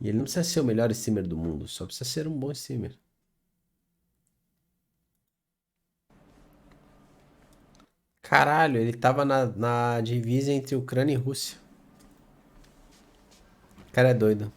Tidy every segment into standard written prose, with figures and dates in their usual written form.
E ele não precisa ser o melhor streamer do mundo, só precisa ser um bom streamer. Caralho, ele tava na divisa entre Ucrânia e Rússia. O cara é doido.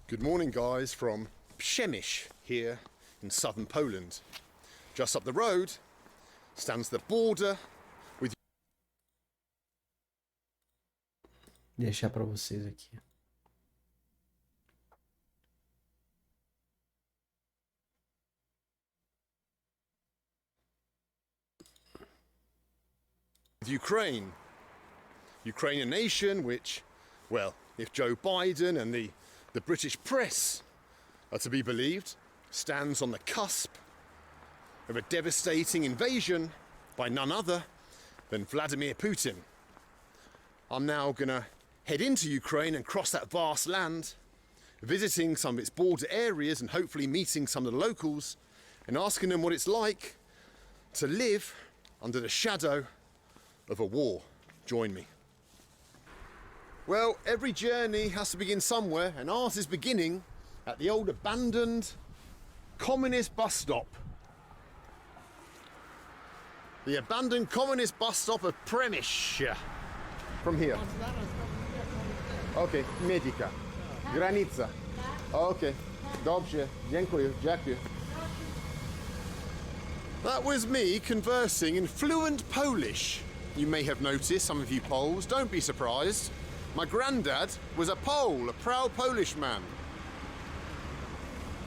Good morning, guys, from Przemyśl here in southern Poland. Just up the road stands the border with Vou deixar pra vocês aqui. Ukraine. Ukrainian nation which, well, if Joe Biden and the British press are to be believed, stands on the cusp of a devastating invasion by none other than Vladimir Putin. I'm now gonna head into Ukraine and cross that vast land, visiting some of its border areas and hopefully meeting some of the locals and asking them what it's like to live under the shadow of a war. Join me. Well, every journey has to begin somewhere, and ours is beginning at the old abandoned communist bus stop. The abandoned communist bus stop of Przemyśl. From here. Okay, Medica. Granica. Okay, dobrze, dziękuję, dziękuję. That was me conversing in fluent Polish. You may have noticed, some of you Poles, don't be surprised. My granddad was a Pole, a proud Polish man.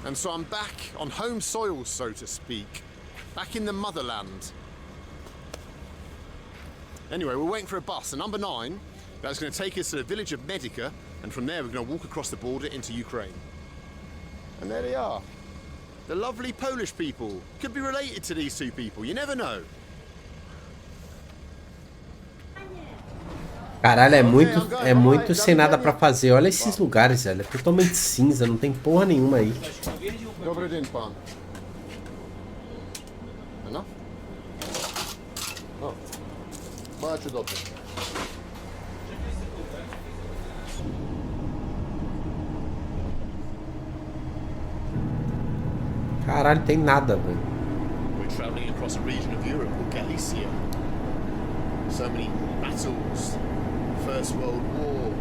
And so I'm back on home soil, so to speak. Back in the motherland. Anyway, we're waiting for a bus, a number 9, that's going to take us to the village of Medica, and from there we're going to walk across the border into Ukraine. And there they are. The lovely Polish people. Could be related to these two people, you never know. Caralho, é muito sem nada pra fazer. Olha esses lugares, velho. É totalmente cinza, não tem porra nenhuma aí. Dobry dzień, pan. No? O, bardzo dobrze. Caralho, tem nada, velho. We're traveling across a region of Europe called Galicia. So many battles. First World War,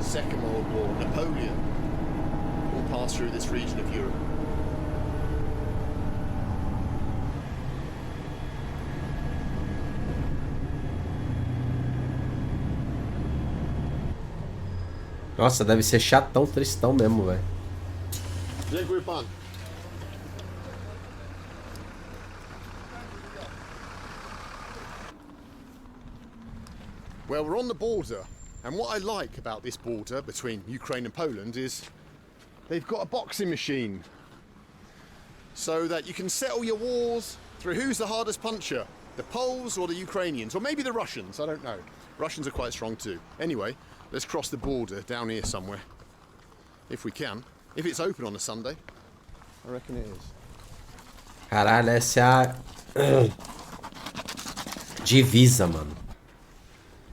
Second World War, Napoleon, all passed through this region of Europe. Nossa, deve ser chatão, tristão mesmo, velho. Dziękuję pan. Well, we're on the border, and what I like about this border between Ukraine and Poland is they've got a boxing machine so that you can settle your wars through who's the hardest puncher, the Poles or the Ukrainians, or maybe the Russians, I don't know. Russians are quite strong too. Anyway, let's cross the border down here somewhere, if we can. If it's open on a Sunday, I reckon it is. Caralho, essa é a divisa, mano.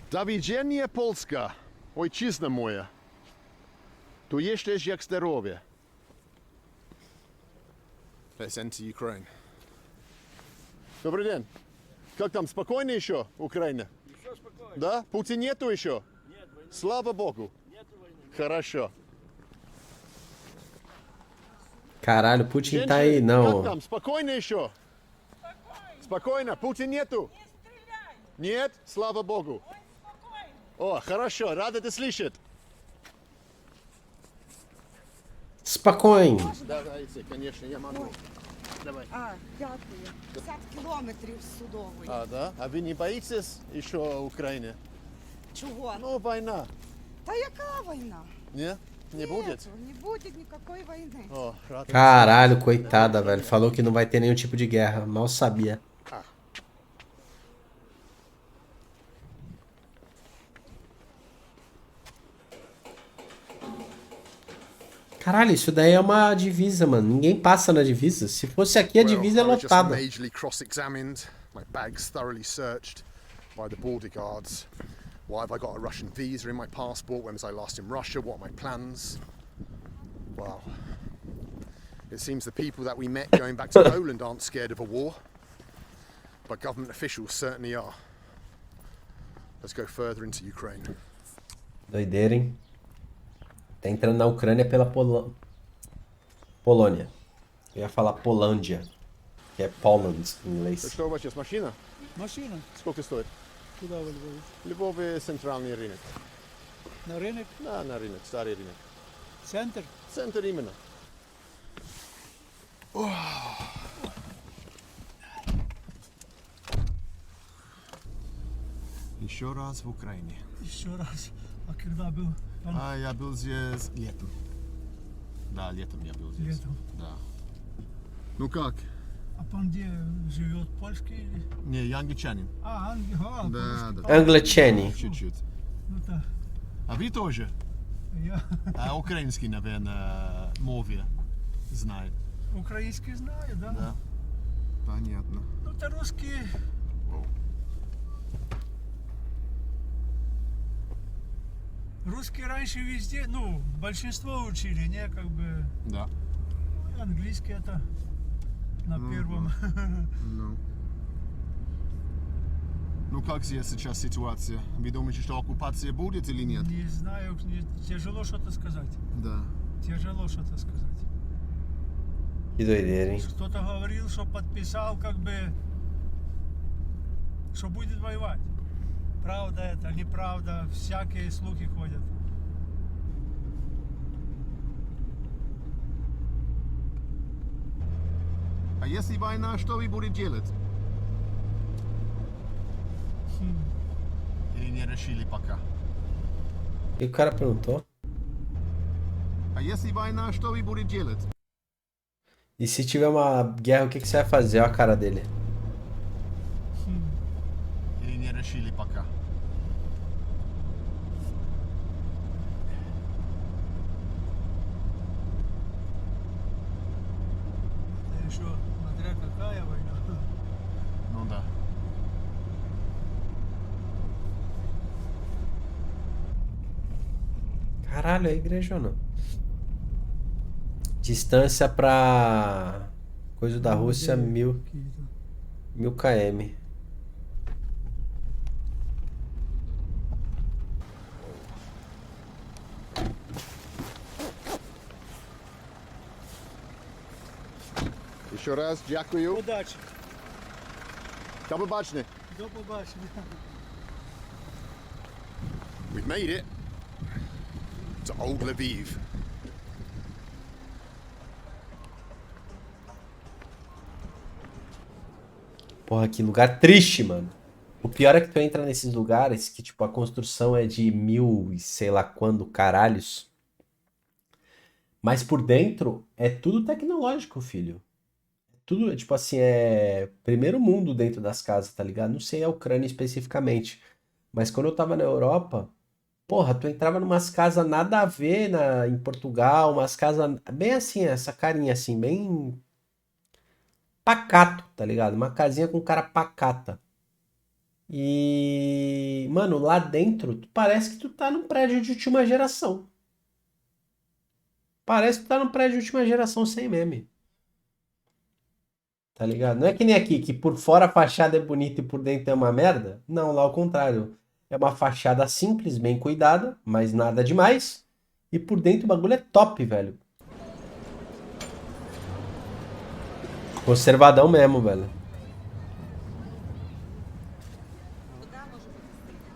Dawidziennie Polska, ojczyzna moja. Tu jesteś jak zdrowie. Let's enter Ukraine. Добрый день. Как там, спокойно еще, Украина? Все спокойно. Да? Путин нету еще? Нет войны. Слава Богу. Нет войны. Хорошо. Caralho, Putin tá aí, Как não. там, спокойно еще? Спокойно. Путин нету? Не стреляй. Нет? Слава Богу. Он спокойно. О, хорошо, рад это слышать. Spokojnie. Давайте, конечно, я могу. Давай. Дякую. 50 кілометрів з судової. Да? А вы не боитесь еще Украины? Чого? Ну, война. Та яка війна? Не? Не будет? Не буде ніякої війни. О, рад. Caralho, coitada, velho. Falou que não vai ter nenhum tipo de guerra. Mal sabia. Caralho, isso daí é uma divisa, mano. Ninguém passa na divisa. Se fosse aqui, a divisa é I was just lotada. majorly cross-examined, my bags thoroughly searched by the border guards. Why have I got a Russian visa in my passport? When was I last in Russia? What are my plans? Well, it seems the people that we met going back to Poland aren't scared of a war, but government officials certainly are. Let's go further into Ukraine. Doideira, hein? Tá entrando na Ucrânia pela Polônia. Eu ia falar Polândia, que é Poland em inglês. Что у вас есть машина? Машина? Сколько стоит? Куда вы Львов? В Львове центральный рынок. На рынок? Да, на рынок, старый рынок. Центр? Центр именно. Еще раз в Украине. Еще раз. А когда был? Я был здесь летом. Да, летом я был здесь. Летом. Да. Ну как? А пан где живет? Польский или? Не, я англичанин. Да, да. Англичани. Чуть-чуть. Ну так. А вы тоже? Я А украинский, наверное, мове знает. украинский знаю, да? Да. Понятно. Ну то русский. Русский раньше везде, ну, большинство учили, не, как бы, Да. английский это на первом. Ну. Ну как здесь сейчас ситуация? Вы думаете, что оккупация будет или нет? Не знаю, тяжело что-то сказать. Да. Тяжело что-то сказать. Que doideira, hein? Кто-то говорил, что подписал, как бы, что будет воевать. Правда это, неправда, всякие слухи ходят. А если война, что вы будете делать? Или не решили пока? E o cara perguntou. А если война, что вы будете делать? E se tiver uma guerra, o que você vai fazer? Olha a cara dele. Или не решили пока? Это еще, смотря какая война. Ну да. Caralho, é igrejona. Distância pra coisa da Rússia, 1000 km. Еще раз дякую. Удачи. До побачення. До побачення. We've made it to Old Lviv. Porra, que lugar triste, mano. O pior é que tu entra nesses lugares que, tipo, a construção é de 1000 e sei lá quando, caralhos. Mas por dentro é tudo tecnológico, filho. Tudo, tipo assim, é primeiro mundo dentro das casas, tá ligado? Não sei a Ucrânia especificamente. Mas quando eu tava na Europa, porra, tu entrava numas casas nada a ver em Portugal, umas casas bem assim, essa carinha assim, bem pacato, tá ligado? Uma casinha com cara pacata. E, mano, lá dentro, parece que tu tá num prédio de última geração. Parece que tu tá num prédio de última geração sem meme. Tá ligado? Não é que nem aqui, que por fora a fachada é bonita e por dentro é uma merda. Não, lá ao contrário. É uma fachada simples, bem cuidada, mas nada demais. E por dentro o bagulho é top, velho. Conservadão mesmo, velho.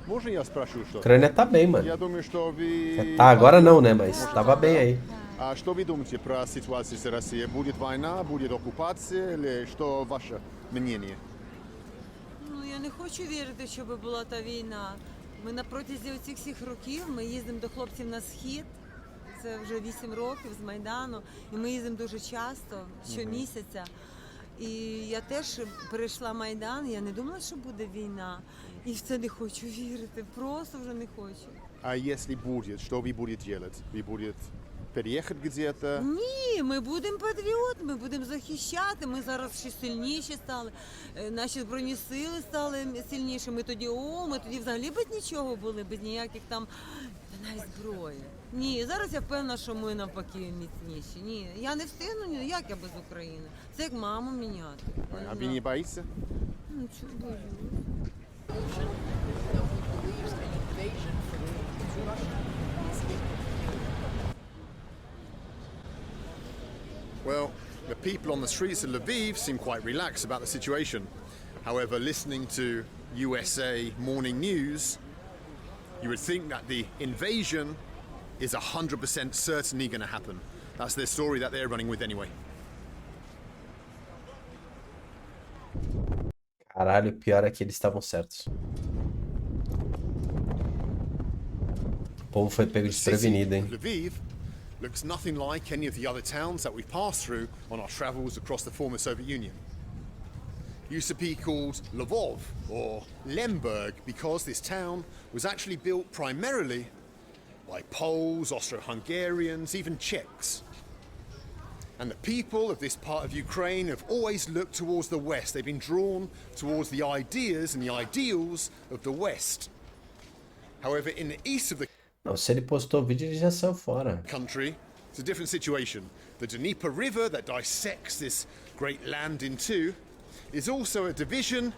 Можно я спрошу A что? Ucrânia tá bem, mano. Я думаю, что вы... Tá, agora não, né? Mas tava bem aí. А что вы думаете про ситуацию с Россией? Будет война, будет оккупация, или что ваше мнение? Ну, я не хочу вірити, щоб була та війна. Ми на протязі оцих всіх років ми їздимо до хлопців на схід. Це вже 8 років з Майдану. І ми їздимо дуже часто, щомісяця. І я теж перейшла Майдан, я не думала, що буде війна. І в це не хочу вірити, просто вже не хочу. А если будет, что вы будете делать? Вы будете переехать где-то? Ні, ми будемо патріот, ми будемо захищати. Ми зараз ще сильніші стали. Наші збройні сили стали сильніші. Ми тоді взагалі без нічого були, без ніяких там навіть зброї. Ні, зараз я впевнена, що ми навпаки міцніші. Ні, я не встигну, як я без України. Це як маму міняти. А вы не боитесь? Ну, чого боюсь? Well, the people on the streets of Lviv seem quite relaxed about the situation. However, listening to USA morning news, you would think that the invasion is 100% certainly going to happen. That's the story that they're running with anyway. Caralho, o pior é que eles estavam certos. O povo foi pego desprevenido, hein? Lviv looks nothing like any of the other towns that we've passed through on our travels across the former Soviet Union. Used to be called Lvov or Lemberg because this town was actually built primarily by Poles, Austro-Hungarians, even Czechs. And the people of this part of Ukraine have always looked towards the West. They've been drawn towards the ideas and the ideals of the West. However, in the east of the Não, se ele postou o vídeo, ele já saiu fora. country, it's a different situation. The Dnieper River that dissects this great land in two is also a division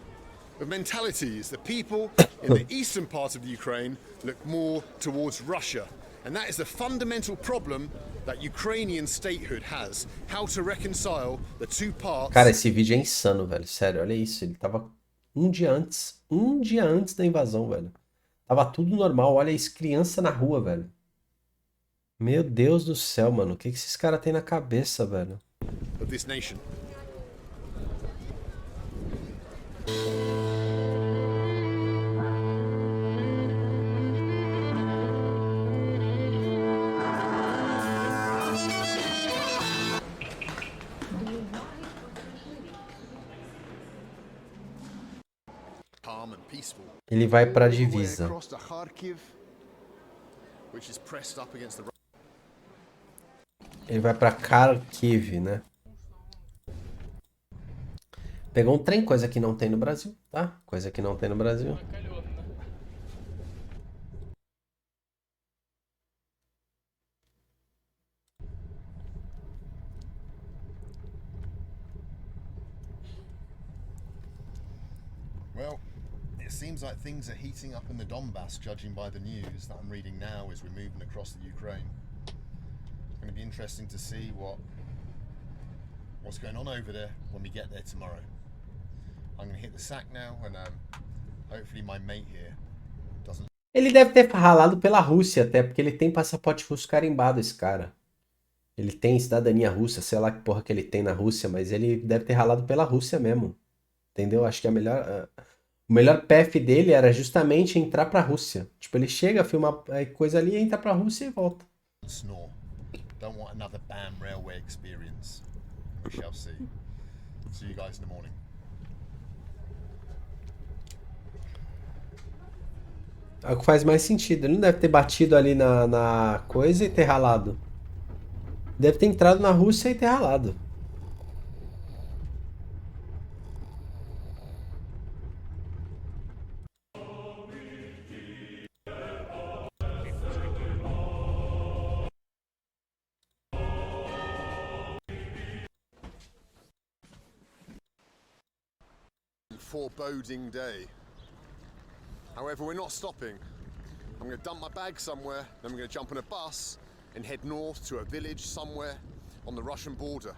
of mentalities. The people in the eastern part of the Ukraine look more towards Russia. And that is the fundamental problem that Ukrainian statehood has. How to reconcile the two parts. Cara, esse vídeo é insano, velho. Sério, olha isso. Ele tava um dia antes da invasão, velho. Tava tudo normal. Olha isso, criança na rua, velho. Meu Deus do céu, mano. O que esses caras têm na cabeça, velho? Of this nation. Calm and peaceful. Ele vai pra All the way divisa. across to Kharkiv, which is pressed up against the Ele vai pra Kharkiv, né? Pegou um trem, coisa que não tem no Brasil, tá? Coisa que não tem no Brasil. Well, it seems like things are heating up in the Donbass, judging by the news that I'm reading now as we're moving across the Ukraine. It's going to be interesting to see what's going on over there when we get there tomorrow. I'm going to hit the sack now, and hopefully my mate here doesn't. Ele deve ter ralado pela Rússia até, porque ele tem passaporte russo carimbado, esse cara. Ele tem cidadania russa, sei lá que porra que ele tem na Rússia, mas ele deve ter ralado pela Rússia mesmo. Entendeu? Acho que o melhor path dele era justamente entrar pra Rússia. Tipo, ele chega, filma coisa ali, entra pra Rússia e volta. Snore. Don't want another BAM railway experience. We shall see. See you guys in the morning. É o que faz mais sentido. Ele não deve ter batido ali na coisa e ter ralado. Deve ter entrado na Rússia e ter ralado. Foreboding day. However, we're not stopping. I'm going to dump my bag somewhere, then we're going to jump on a bus and head north to a village somewhere on the Russian border.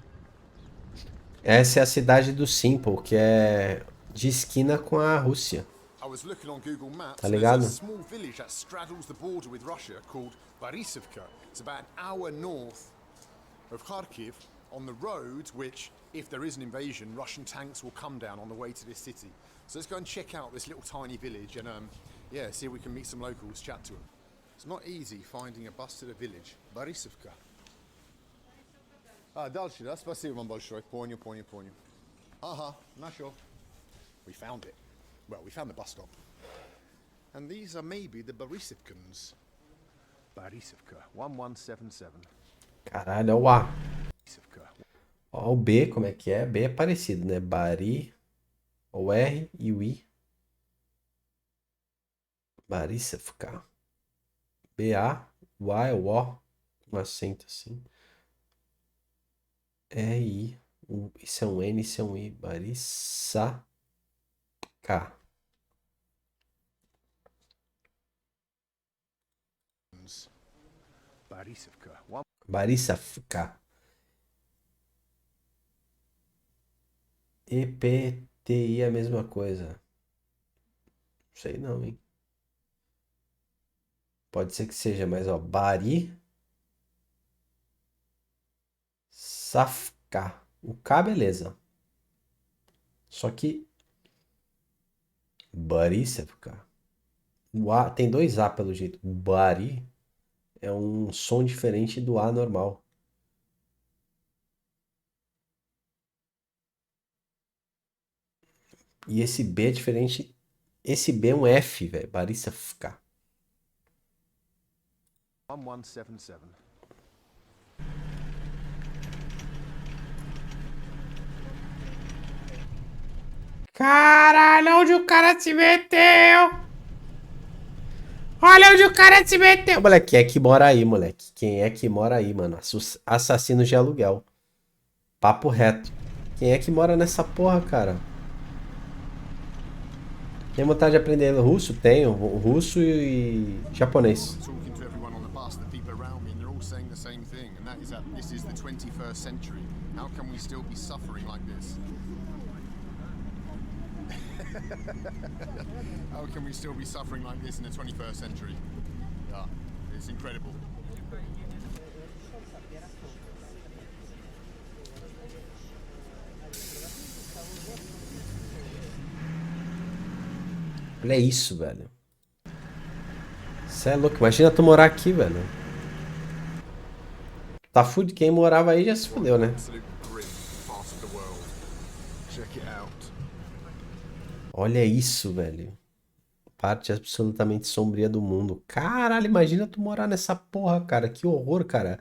Essa é a cidade do Simple, que é de esquina com a Rússia. I was looking on Google Maps. Tá There's ligado? a small village that straddles the border with Russia called Borisivka. It's about an hour north of Kharkiv on the road which, if there is an invasion, Russian tanks will come down on the way to this city. So let's go and check out this little tiny village and yeah, see if we can meet some locals, chat to them. It's not easy finding a bus to the village. Borisivka. Дальше, да? Спасибо вам большое. Понял. Ага, нашел. We found it. Well, we found the bus stop. And these are maybe the Borisivkans. Borisivka, 1177. Caralho, olha o A. Ó, o B, como é que é? B é parecido, né? Bari, o R e o I. Baríssafka. B-A, o A é o O, um acento assim. R-I, isso é um N, isso é um I. Barissa. K. Baríssafka. E-P-T-I é a mesma coisa. Sei não, hein? Pode ser que seja, mas ó, Bari. Safka. O K, beleza. Só que Baríssafka. O A tem dois A pelo jeito. Bari é um som diferente do A normal. E esse B é diferente. Esse B é um F, velho. Baríssafka. 1177. Caralho, onde o cara se meteu? Olha onde o cara se meteu. Moleque, quem é que mora aí, moleque? Quem é que mora aí, mano? Assassino de aluguel. Papo reto. Quem é que mora nessa porra, cara? Tem vontade de aprender russo? Tenho. Russo e japonês. Talking to everyone on the bus, the people around me, and they're all saying the same thing, and that is that this is the 21st century. How can we still be suffering like this? How can we still be suffering like this in the 21st century? Yeah, it's incredible. Olha isso, velho. Cê é louco. Imagina tu morar aqui, velho. Tá fudido. Quem morava aí já se fudeu, né? Absolute grim part of the world. Check it out. Olha isso, velho. Parte absolutamente sombria do mundo. Caralho, imagina tu morar nessa porra, cara. Que horror, cara.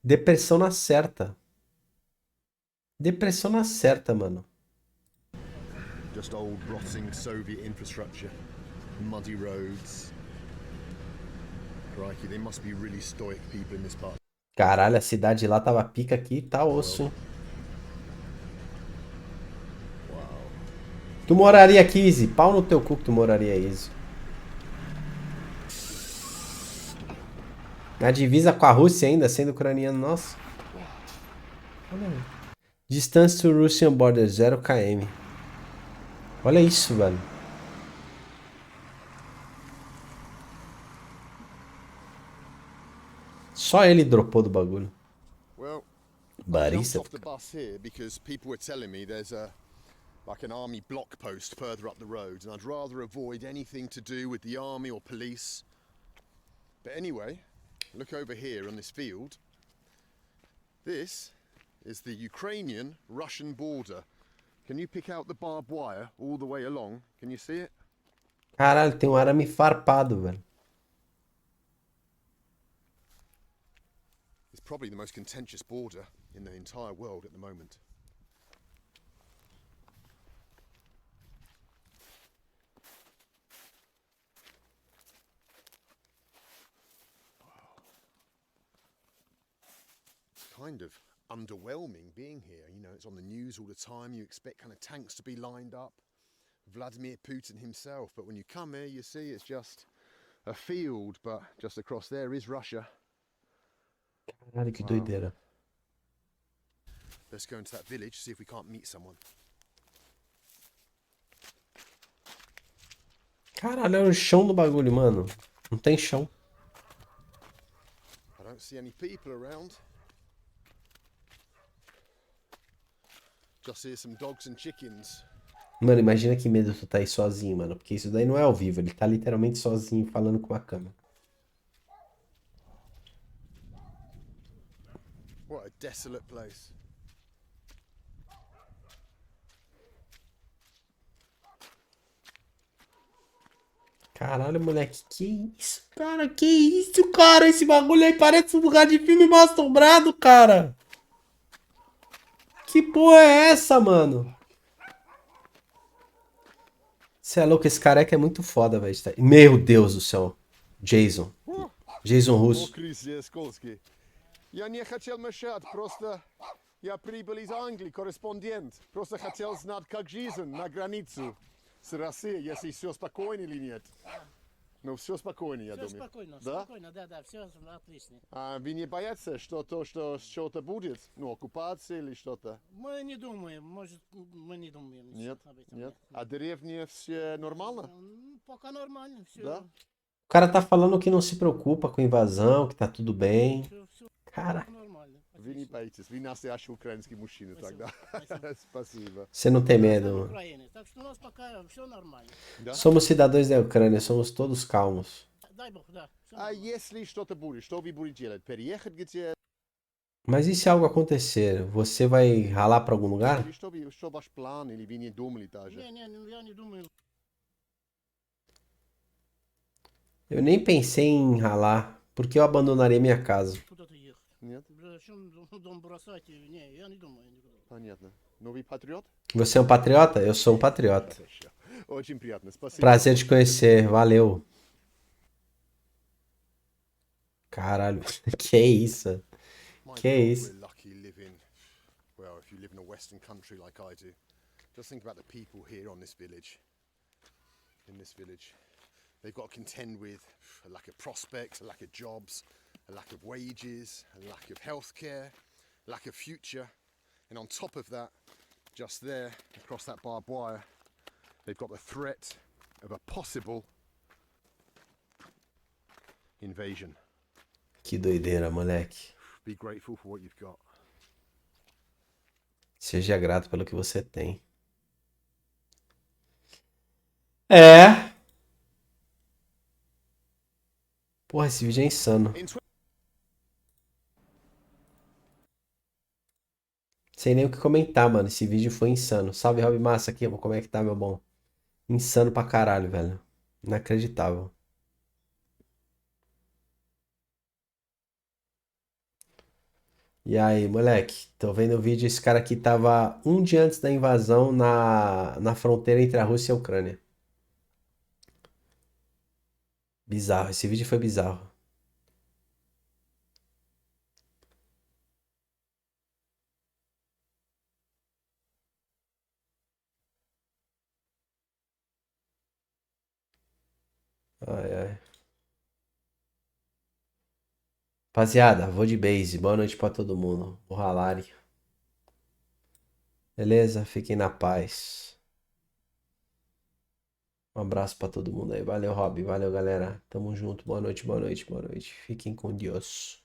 Depressão na certa. Depressão na certa, mano. Just old rotting Soviet infrastructure, muddy roads. Crikey, they must be really stoic people in this part. Caralho, a cidade lá tava pica aqui, tá osso, hein? Tu moraria aqui, Easy? Pau no teu cu que tu moraria, Easy. Na divisa com a Rússia ainda, sendo ucraniano, nossa. Olha aí. Distance to Russian border, 0 km. Olha isso, velho. Só ele dropou do bagulho. Well, I jumped Barista. off the bus here because people were telling me there's like an army block post further up the road, and I'd rather avoid anything to do with the army or police. But anyway, look over here on this field. This is the Ukrainian-Russian border. Can you pick out the barbed wire all the way along? Can you see it? Caralho, tem um arame farpado, velho. It's probably the most contentious border in the entire world at the moment. It's kind of underwhelming being here. You know, it's on the news all the time. You expect kind of tanks to be lined up. Vladimir Putin himself. But when you come here, you see it's just a field, but just across there is Russia. Caralho, que doideira. Let's go into that village, see if we can't meet someone. Caralho, é o chão do bagulho, mano. Não tem chão. I don't see any people around. Just hear some dogs and chickens. Mano, imagina que medo tu tá aí sozinho, mano. Porque isso daí não é ao vivo. Ele tá literalmente sozinho falando com a câmera. What a desolate place. Caralho, moleque, que isso, cara? Que isso, cara? Esse bagulho aí parece um lugar de filme mal assombrado, cara. Que porra é essa, mano? Você é louco, esse careca é muito foda, velho. Meu Deus do céu. Jason. Jason Russo. Кризис Сколski. Я не хотел мешать, просто я прибыл из Англии, корреспондент. Просто хотел знать, как жизнь на границу с Россией, если все спокойно или нет. Ну, все спокойно, я Все думаю. спокойно, Да? спокойно, да, все отлично. А вы не боятся, что что-то будет? Ну, оккупация или что-то? Мы не думаем, может, мы не думаем Нет, об этом. нет. А деревня все нормально? Пока нормально, все. Да? O cara tá falando que não se preocupa com invasão, que tá tudo bem. Все Cara, нормально. Вы не боитесь, вы настоящий украинский мужчина тогда. Спасибо. você não tem Я medo. Украины, так что у нас пока все нормально. Да? Somos cidadãos da Ucrânia, somos todos calmos. Дай Бог, да. Всё А нормально. если что-то будет, что вы будете делать? Переехать где-то? Mas e se algo acontecer? Você vai ralar pra algum lugar? Или что ваш план? Или вы не думали даже? Не, я не думаю. Eu nem pensei em ralar, porque eu abandonaria minha casa. Куда-то ехать. Нет? Зачем дом бросать? Не, я не думаю никуда. Понятно. Но вы патриот? Você é um patriota? Eu sou um patriota. Хорошо. Очень приятно. Спасибо. Prazer te conhecer, valeu. Caralho, que isso? My Que God, isso? we're lucky living, well, if you live in a Western country like I do. Just think about the people here on this village. In this village. They've got to contend with a lack of prospects, a lack of jobs, a lack of wages, a lack of healthcare, lack of future. And on top of that, just there, across that barbed wire, they've got the threat of a possible invasion. Que doideira, moleque. Be grateful for what you've got. Seja grato pelo que você tem. É. Porra, esse vídeo é insano. Sem nem o que comentar, mano. Esse vídeo foi insano. Salve, Rob Massa aqui. Como é que tá, meu bom? Insano pra caralho, velho. Inacreditável. E aí, moleque? Tô vendo o vídeo. Esse cara aqui tava um dia antes da invasão na fronteira entre a Rússia e a Ucrânia. Bizarro. Esse vídeo foi bizarro. Ai, ai. Rapaziada, vou de base. Boa noite pra todo mundo. O ralari. Beleza? Fiquem na paz. Um abraço pra todo mundo aí. Valeu, Rob. Valeu, galera. Tamo junto. Boa noite, boa noite, boa noite. Fiquem com Deus.